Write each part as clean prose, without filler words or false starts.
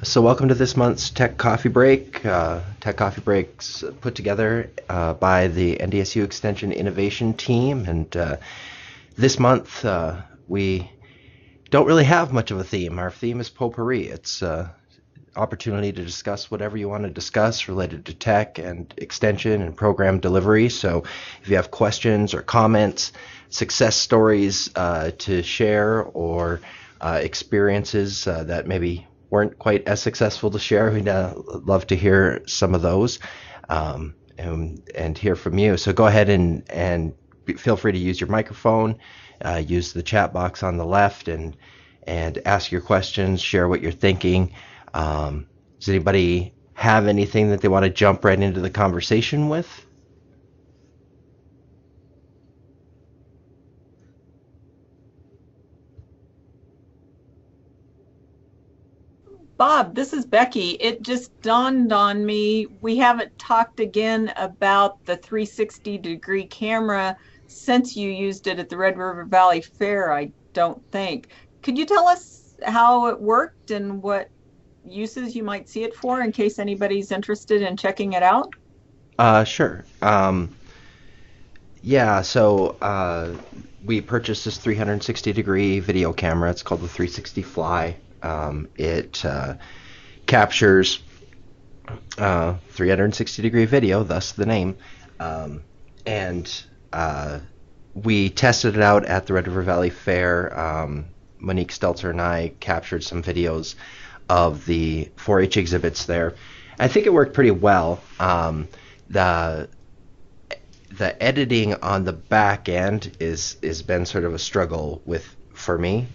So welcome to this month's Tech Coffee Break. Tech Coffee Break's put together by the NDSU Extension Innovation Team, and this month we don't really have much of a theme. Our theme is potpourri. It's opportunity to discuss whatever you want to discuss related to tech and extension and program delivery. So if you have questions or comments, success stories to share, or experiences that maybe weren't quite as successful to share, we'd love to hear some of those and hear from you. So go ahead and feel free to use your microphone, use the chat box on the left, and ask your questions, share what you're thinking. Does anybody have anything that they want to jump right into the conversation with? Bob, this is Becky. It just dawned on me, we haven't talked again about the 360-degree camera since you used it at the Red River Valley Fair, I don't think. Could you tell us how it worked and what uses you might see it for in case anybody's interested in checking it out? Sure. Yeah, so we purchased this 360-degree video camera. It's called the 360 Fly. It captures 360-degree video, thus the name. And we tested it out at the Red River Valley Fair. Monique Stelzer and I captured some videos of the 4-H exhibits there. I think it worked pretty well. The editing on the back end is been sort of a struggle for me.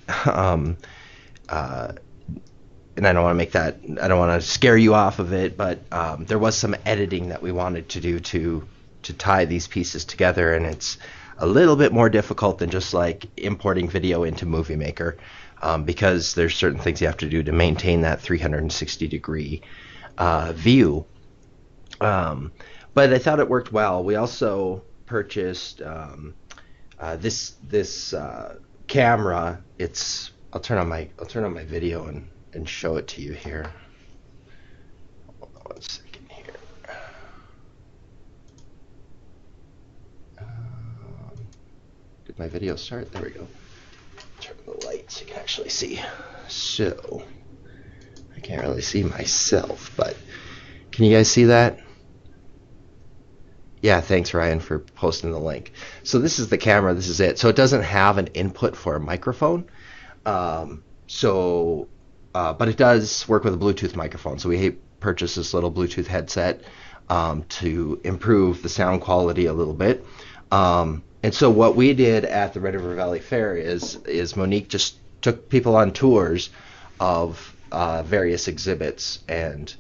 And I don't want to I don't want to scare you off of it, but there was some editing that we wanted to do to tie these pieces together, and it's a little bit more difficult than just like importing video into Movie Maker, because there's certain things you have to do to maintain that 360-degree view. But I thought it worked well. We also purchased this camera. I'll turn on my video and show it to you here. Hold on 1 second here. Did my video start? There we go. Turn the light so you can actually see. So I can't really see myself, but can you guys see that? Yeah, thanks Ryan for posting the link. So this is the camera. This is it. So it doesn't have an input for a microphone. But it does work with a Bluetooth microphone. So we purchased this little Bluetooth headset to improve the sound quality a little bit. And so what we did at the Red River Valley Fair is Monique just took people on tours of various exhibits, and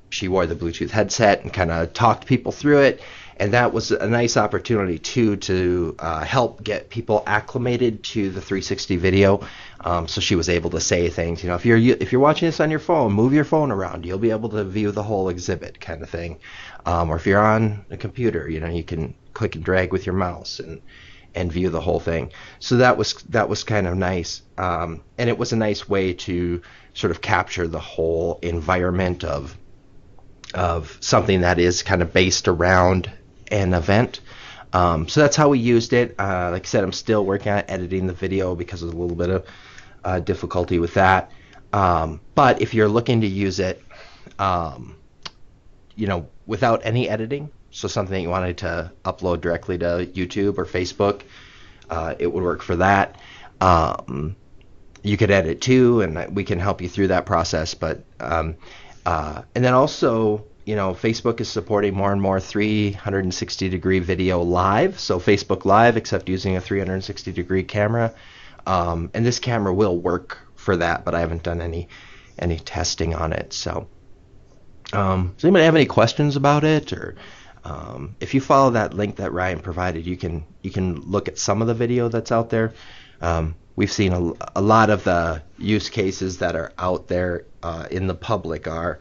she wore the Bluetooth headset and kind of talked people through it. And that was a nice opportunity too to help get people acclimated to the 360 video. So she was able to say things, if you're watching this on your phone, move your phone around. You'll be able to view the whole exhibit, kind of thing. Or if you're on a computer, you can click and drag with your mouse and view the whole thing. So that was kind of nice, and it was a nice way to sort of capture the whole environment of something that is kind of based around an event. So that's how we used it. Like I said, I'm still working on editing the video because of a little bit of difficulty with that. But if you're looking to use it, without any editing, so something that you wanted to upload directly to YouTube or Facebook, it would work for that. You could edit too, and we can help you through that process. But and then also, Facebook is supporting more and more 360-degree video live. So Facebook Live, except using a 360-degree camera. And this camera will work for that, but I haven't done any testing on it. So, does anybody have any questions about it? Or if you follow that link that Ryan provided, you can look at some of the video that's out there. We've seen a lot of the use cases that are out there in the public are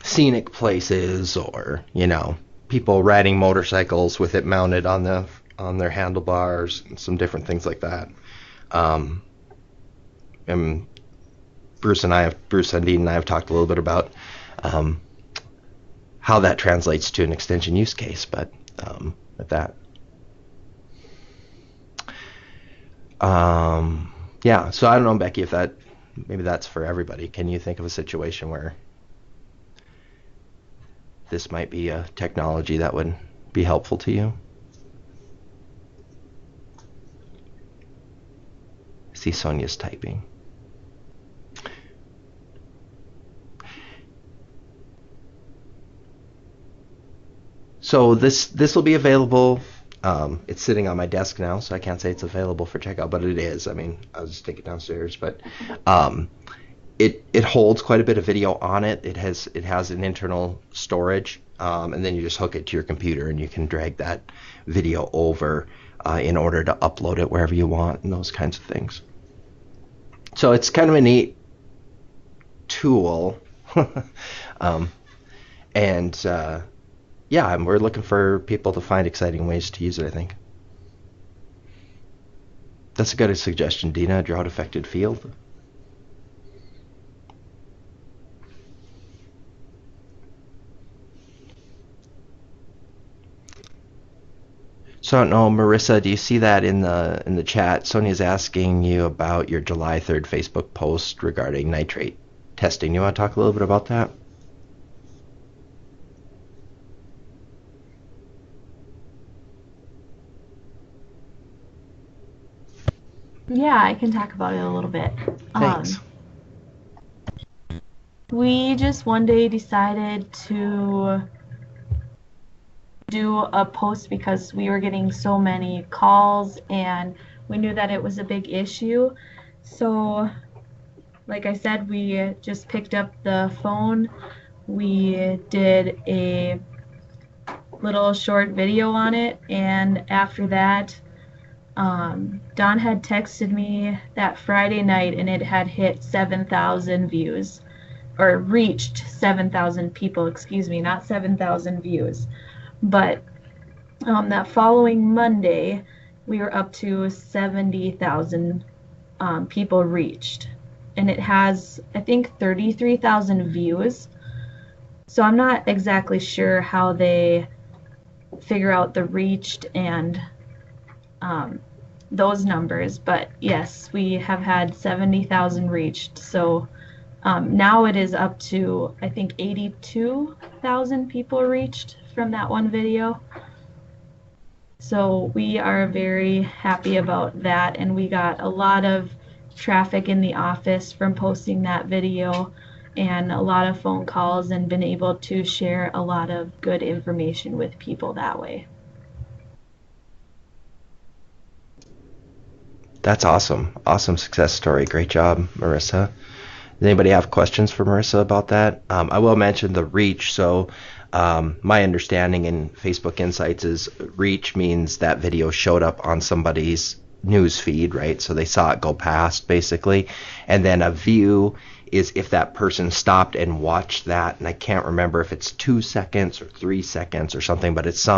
scenic places, or people riding motorcycles with it mounted on their handlebars, and some different things like that. And Bruce Sundin and I have talked a little bit about how that translates to an extension use case, but with that. Yeah, so I don't know, Becky, if maybe that's for everybody. Can you think of a situation where this might be a technology that would be helpful to you? I see Sonia's typing. So this will be available. It's sitting on my desk now, so I can't say it's available for checkout, but it is. I mean, I'll just take it downstairs. But it holds quite a bit of video on it. It has an internal storage, and then you just hook it to your computer, and you can drag that video over in order to upload it wherever you want, and those kinds of things. So it's kind of a neat tool, yeah, we're looking for people to find exciting ways to use it, I think. That's a good suggestion, Dina, a drought-affected field. So I don't know, Marissa, do you see that in the chat? Sonia's asking you about your July 3rd Facebook post regarding nitrate testing. You want to talk a little bit about that? Yeah, I can talk about it a little bit. Thanks. We just one day decided to do a post because we were getting so many calls and we knew that it was a big issue. So, like I said, we just picked up the phone. We did a little short video on it, and after that, Don had texted me that Friday night and it had hit 7,000 views, or reached 7,000 people, excuse me, not 7,000 views. But that following Monday, we were up to 70,000 people reached. And it has, I think, 33,000 views. So I'm not exactly sure how they figure out the reached and those numbers, but yes, we have had 70,000 reached. So now it is up to, I think, 82,000 people reached from that one video. So we are very happy about that, and we got a lot of traffic in the office from posting that video and a lot of phone calls, and been able to share a lot of good information with people that way. That's awesome. Awesome success story. Great job, Marissa. Does anybody have questions for Marissa about that? I will mention the reach. So my understanding in Facebook Insights is reach means that video showed up on somebody's news feed, right? So they saw it go past, basically. And then a view is if that person stopped and watched that, and I can't remember if it's 2 seconds or 3 seconds or something, but it's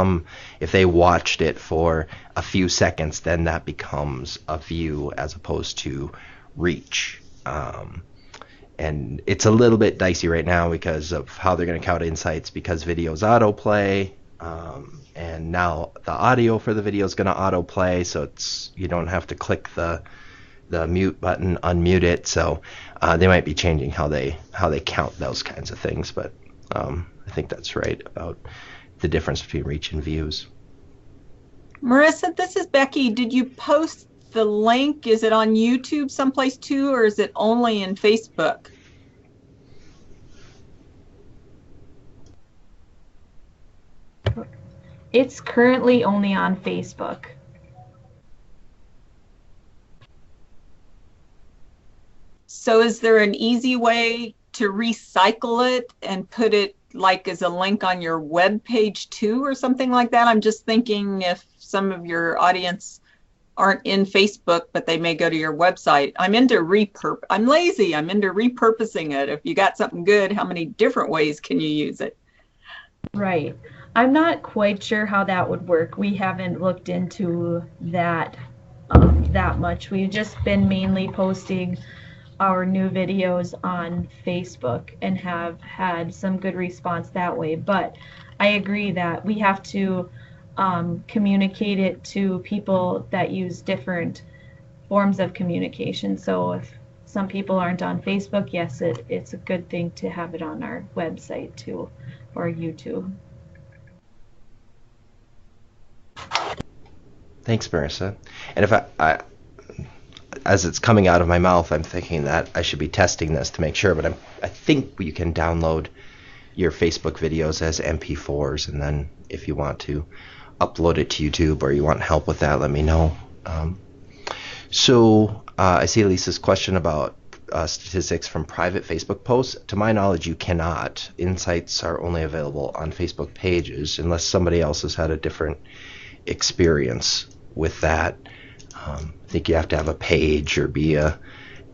if they watched it for a few seconds, then that becomes a view as opposed to reach. And it's a little bit dicey right now because of how they're going to count insights, because videos autoplay, and now the audio for the video is going to autoplay, so you don't have to click the mute button, unmute it. So they might be changing how they count those kinds of things, but I think that's right about the difference between reach and views. Marissa, this is Becky. Did you post the link? Is it on YouTube someplace too, or is it only in Facebook? It's currently only on Facebook. So is there an easy way to recycle it and put it like as a link on your web page too, or something like that? I'm just thinking if some of your audience aren't in Facebook, but they may go to your website. I'm lazy. I'm into repurposing it. If you got something good, how many different ways can you use it? Right. I'm not quite sure how that would work. We haven't looked into that that much. We've just been mainly posting our new videos on Facebook and have had some good response that way. But I agree that we have to communicate it to people that use different forms of communication. So if some people aren't on Facebook, yes, it's a good thing to have it on our website too, or YouTube. Thanks, Marissa. And if I as it's coming out of my mouth, I'm thinking that I should be testing this to make sure, but I think you can download your Facebook videos as MP4s, and then if you want to upload it to YouTube or you want help with that, let me know. So I see Lisa's question about statistics from private Facebook posts. To my knowledge, you cannot. Insights are only available on Facebook pages unless somebody else has had a different experience with that. I think you have to have a page or be an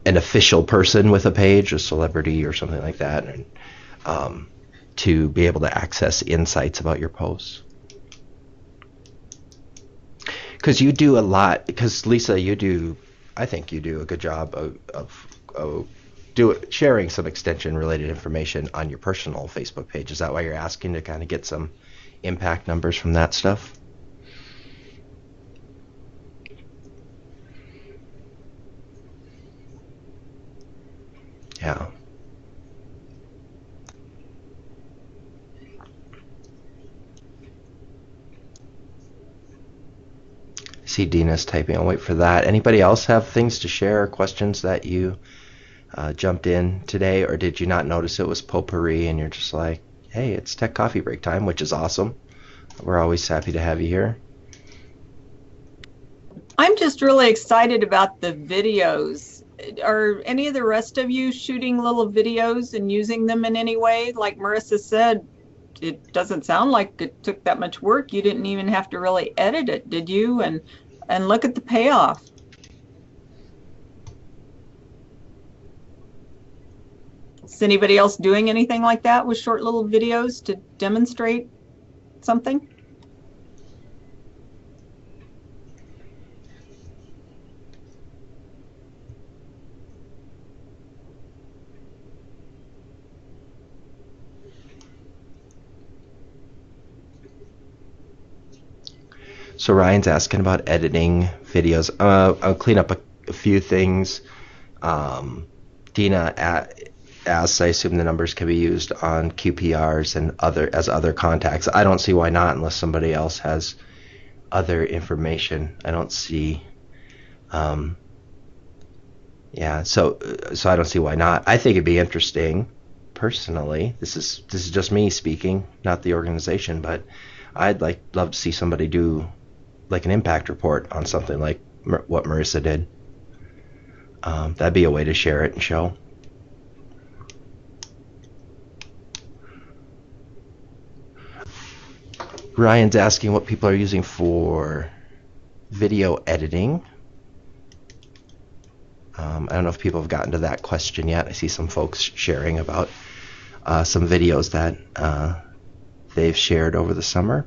official person with a page, a celebrity or something like that, and to be able to access insights about your posts. Because you do a lot, because Lisa, I think you do a good job of sharing some extension related information on your personal Facebook page. Is that why you're asking to kind of get some impact numbers from that stuff? Yeah. See Dina's typing. I'll wait for that. Anybody else have things to share, questions that you jumped in today, or did you not notice it was potpourri and you're just like, hey, it's tech coffee break time, which is awesome. We're always happy to have you here. I'm just really excited about the videos. Are any of the rest of you shooting little videos and using them in any way? Like Marissa said, it doesn't sound like it took that much work. You didn't even have to really edit it, did you? And look at the payoff. Is anybody else doing anything like that with short little videos to demonstrate something? So Ryan's asking about editing videos. I'll clean up a few things. Dina asks, I assume the numbers can be used on QPRs and other contacts. I don't see why not unless somebody else has other information. I don't see. Yeah, so I don't see why not. I think it'd be interesting, personally. This is just me speaking, not the organization, but I'd love to see somebody do like an impact report on something like what Marissa did. That'd be a way to share it and show. Ryan's asking what people are using for video editing. I don't know if people have gotten to that question yet. I see some folks sharing about some videos that they've shared over the summer.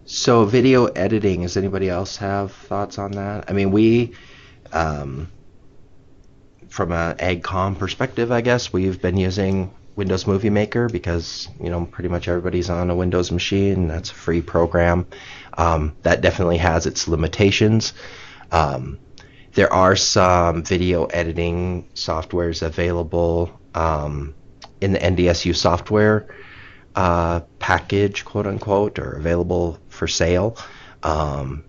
So video editing, does anybody else have thoughts on that? I mean, we, from an AgCom perspective, I guess, we've been using Windows Movie Maker because, pretty much everybody's on a Windows machine. That's a free program. That definitely has its limitations. There are some video editing softwares available in the NDSU software package, quote unquote, or available for sale. And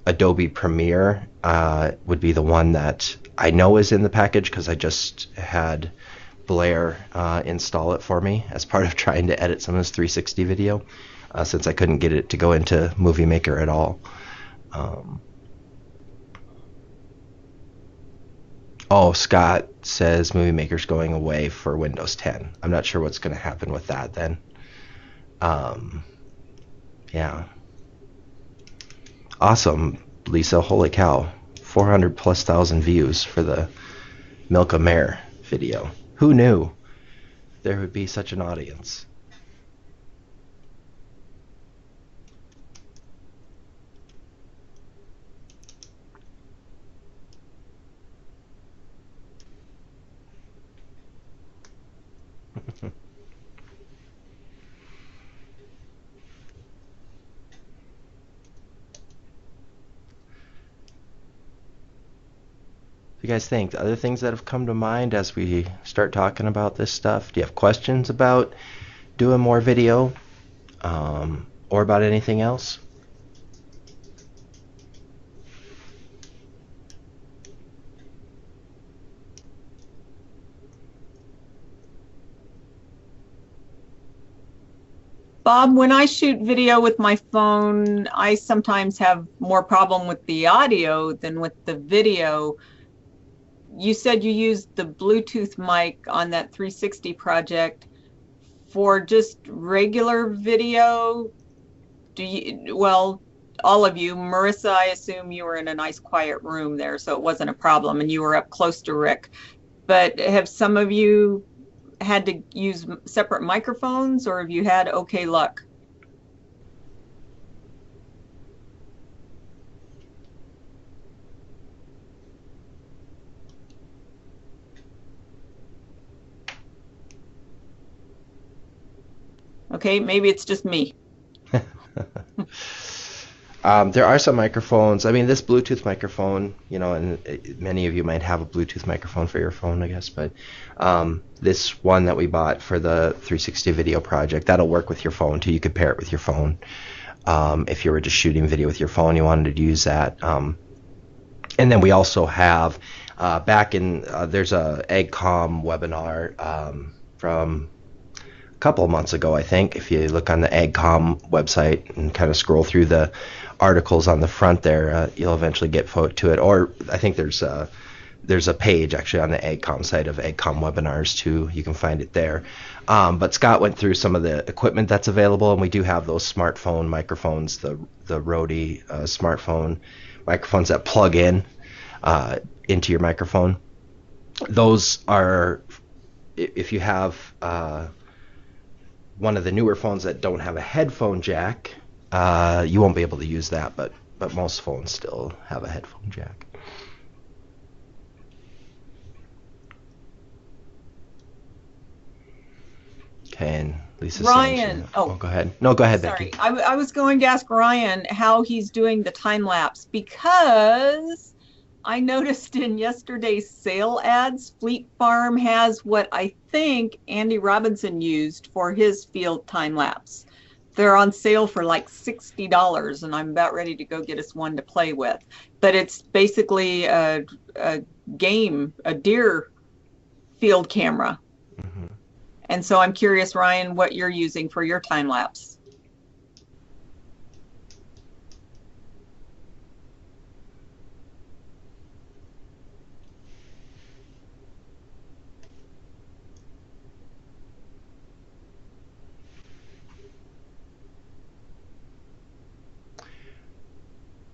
Adobe Premiere would be the one that I know is in the package because I just had Blair install it for me as part of trying to edit some of this 360 video since I couldn't get it to go into Movie Maker at all. Scott says Movie Maker's going away for Windows 10. I'm not sure what's going to happen with that then. Yeah. Awesome, Lisa. Holy cow. 400,000+ views for the Milk a Mare video. Who knew? there would be such an audience. You guys think other things that have come to mind as we start talking about this stuff? Do you have questions about doing more video, or about anything else? Bob, when I shoot video with my phone, I sometimes have more problem with the audio than with the video. You said you used the Bluetooth mic on that 360 project for just regular video. Well, all of you, Marissa, I assume you were in a nice quiet room there, so it wasn't a problem, and you were up close to Rick. But have some of you had to use separate microphones, or have you had okay luck? Okay, maybe it's just me. There are some microphones. I mean, this Bluetooth microphone, you know, and many of you might have a Bluetooth microphone for your phone, I guess, but this one that we bought for the 360 video project, that'll work with your phone too. You could pair it with your phone. If you were just shooting video with your phone, you wanted to use that. And then we also have, there's a AgCom webinar from a couple of months ago, I think. If you look on the AgCom website and kind of scroll through the articles on the front there, you'll eventually get to it. Or I think there's a page actually on the AgCom site of AgCom webinars too. You can find it there. But Scott went through some of the equipment that's available, and we do have those smartphone microphones, the Rode smartphone microphones that plug in into your microphone. Those are, if you have one of the newer phones that don't have a headphone jack, you won't be able to use that, but most phones still have a headphone jack. Okay, and Lisa's Ryan, go ahead. No, go ahead, sorry. Becky. I was going to ask Ryan how he's doing the time lapse, because I noticed in yesterday's sale ads, Fleet Farm has what I think Andy Robinson used for his field time lapse. They're on sale for like $60, and I'm about ready to go get us one to play with. But it's basically a deer field camera. Mm-hmm. And so I'm curious, Ryan, what you're using for your time lapse.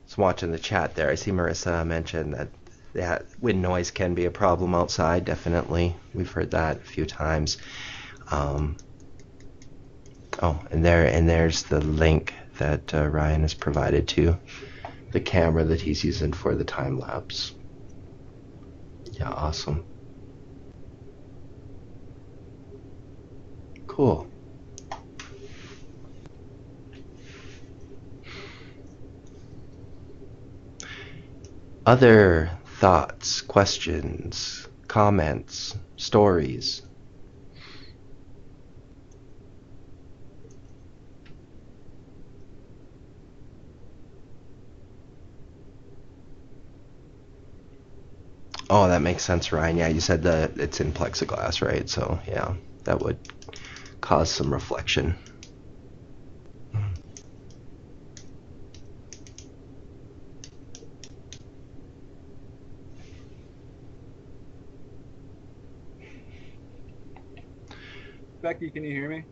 So watching the chat there, I see Marissa mentioned that wind noise can be a problem outside. Definitely, we've heard that a few times. There's the link that Ryan has provided to the camera that he's using for the time lapse. Yeah, awesome. Cool. Other thoughts, questions, comments, stories? Oh, that makes sense, Ryan. Yeah, you said that it's in plexiglass, right? So, yeah, that would cause some reflection. Becky, can you hear me?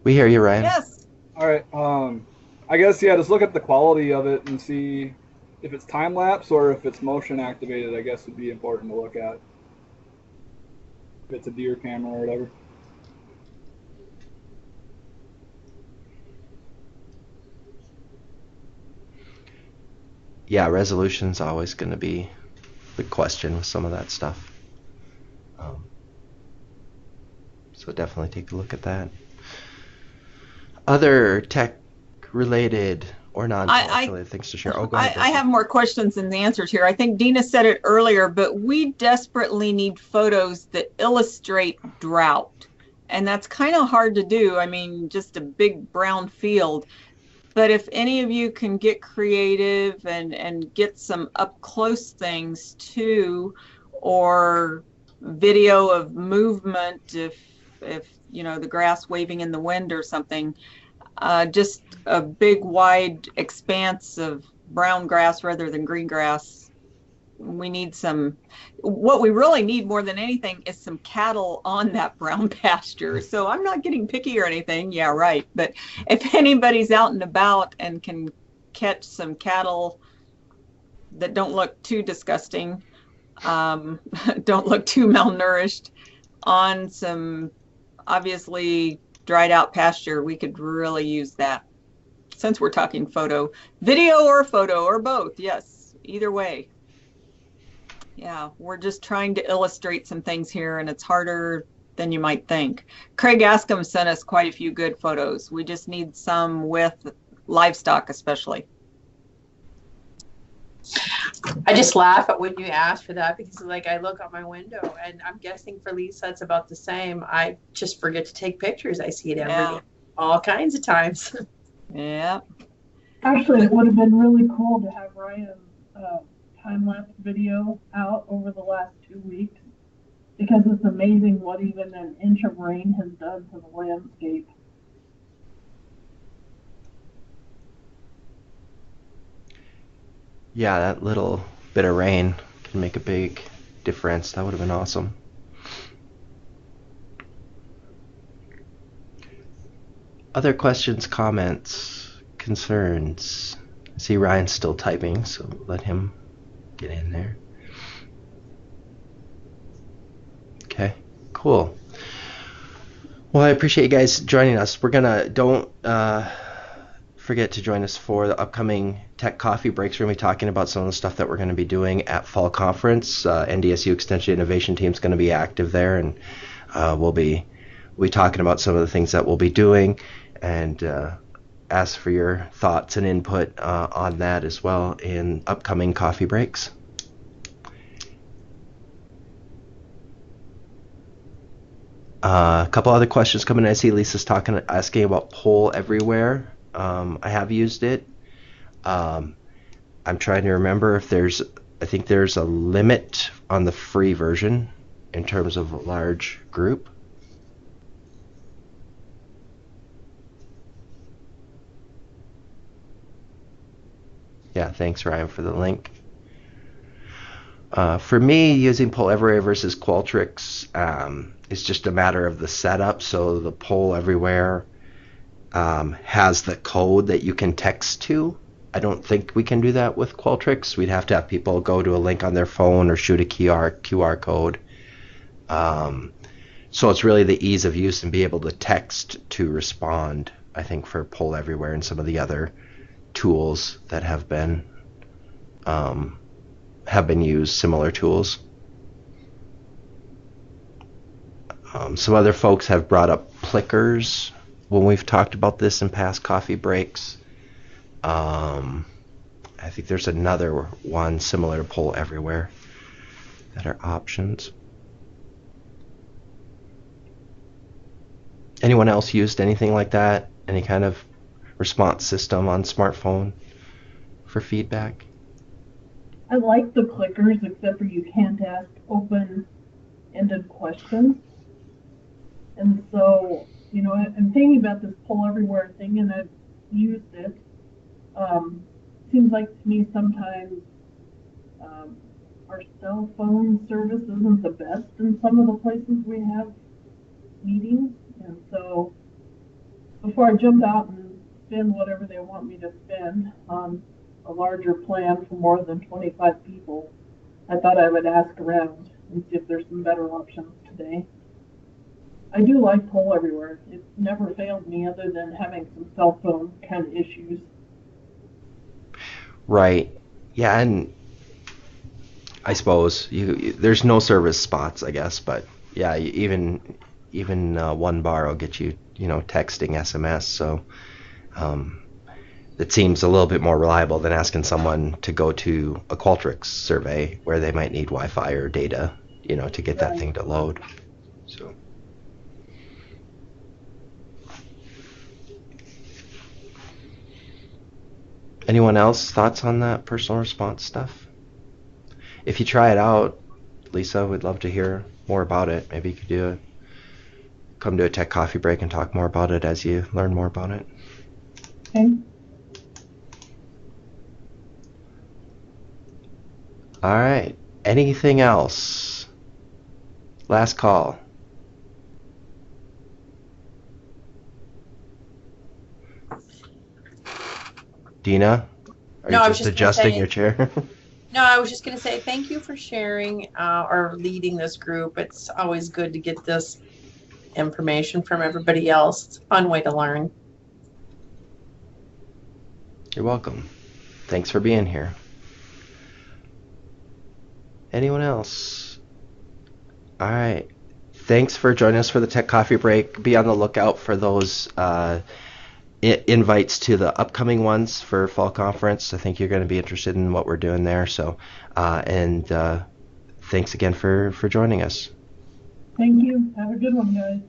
We hear you, Ryan. Yes. All right. I guess, yeah, just look at the quality of it and see if it's time lapse or if it's motion activated. I guess would be important to look at. If it's a deer camera or whatever. yeah, resolution's always going to be the question with some of that stuff. So definitely take a look at that. Other tech-related or non-tech related things to share. Oh, go ahead. I have more questions than the answers here. I think Dina said it earlier, but we desperately need photos that illustrate drought. And that's kind of hard to do. I mean, just a big brown field. But if any of you can get creative and get some up close things too, or video of movement, if you know, the grass waving in the wind or something, just a big wide expanse of brown grass rather than green grass. We need some, what we really need more than anything is some cattle on that brown pasture. So I'm not getting picky or anything. Yeah, right. But if anybody's out and about and can catch some cattle that don't look too disgusting, don't look too malnourished on some obviously dried out pasture, we could really use that. Since we're talking video or both. Yes, either way. Yeah, we're just trying to illustrate some things here, and it's harder than you might think. Craig Askham sent us quite a few good photos. We just need some with livestock, especially. I just laugh at when you ask for that because, like, I look out my window and I'm guessing for Lisa it's about the same. I just forget to take pictures. I see it every day, all kinds of times. Yeah. Actually, it would have been really cool to have Ryan's time-lapse video out over the last 2 weeks, because it's amazing what even an inch of rain has done to the landscape. Yeah, that little bit of rain can make a big difference. That would have been awesome. Other questions, comments, concerns? I see Ryan's still typing, so let him get in there. Okay, cool. Well, I appreciate you guys joining us. Don't forget to join us for the upcoming Tech Coffee Breaks. We're going to be talking about some of the stuff that we're going to be doing at Fall Conference. NDSU Extension Innovation Team is going to be active there, and we'll be talking about some of the things that we'll be doing, and ask for your thoughts and input on that as well in upcoming coffee breaks. A couple other questions coming in. I see Lisa's asking about Polleverywhere. I have used it. I'm trying to remember if I think there's a limit on the free version in terms of a large group. Yeah, thanks, Ryan, for the link. For me, using Polleverywhere versus Qualtrics is just a matter of the setup. So the Polleverywhere has the code that you can text to. I don't think we can do that with Qualtrics. We'd have to have people go to a link on their phone or shoot a QR code. So it's really the ease of use and be able to text to respond, I think, for Polleverywhere and some of the other tools that have been used, similar tools. Some other folks have brought up Plickers when we've talked about this in past coffee breaks. I think there's another one similar to Polleverywhere that are options. Anyone else used anything like that? Any kind of response system on smartphone for feedback? I like the clickers, except for you can't ask open-ended questions. And so, you know, I'm thinking about this Polleverywhere thing, and I've used it. Seems like to me sometimes our cell phone service isn't the best in some of the places we have meetings. And so before I jump out and spend whatever they want me to spend on a larger plan for more than 25 people, I thought I would ask around and see if there's some better options today. I do like Polleverywhere. It's never failed me other than having some cell phone kind of issues. Right. Yeah, and I suppose there's no service spots, I guess, but yeah, even 1 bar will get you, texting, SMS. So it seems a little bit more reliable than asking someone to go to a Qualtrics survey where they might need Wi-Fi or data, to get that thing to load. So. Anyone else thoughts on that personal response stuff? If you try it out, Lisa, we'd love to hear more about it. Maybe you could come to a tech coffee break and talk more about it as you learn more about it. Okay. All right. Anything else? Last call. Dina? Are No, you I was just just gonna adjusting say- your chair? No, I was just going to say thank you for sharing or leading this group. It's always good to get this information from everybody else. It's a fun way to learn. You're welcome. Thanks for being here. Anyone else? All right. Thanks for joining us for the Tech Coffee Break. Be on the lookout for those invites to the upcoming ones for Fall Conference. I think you're going to be interested in what we're doing there. So, and thanks again for joining us. Thank you. Have a good one, guys.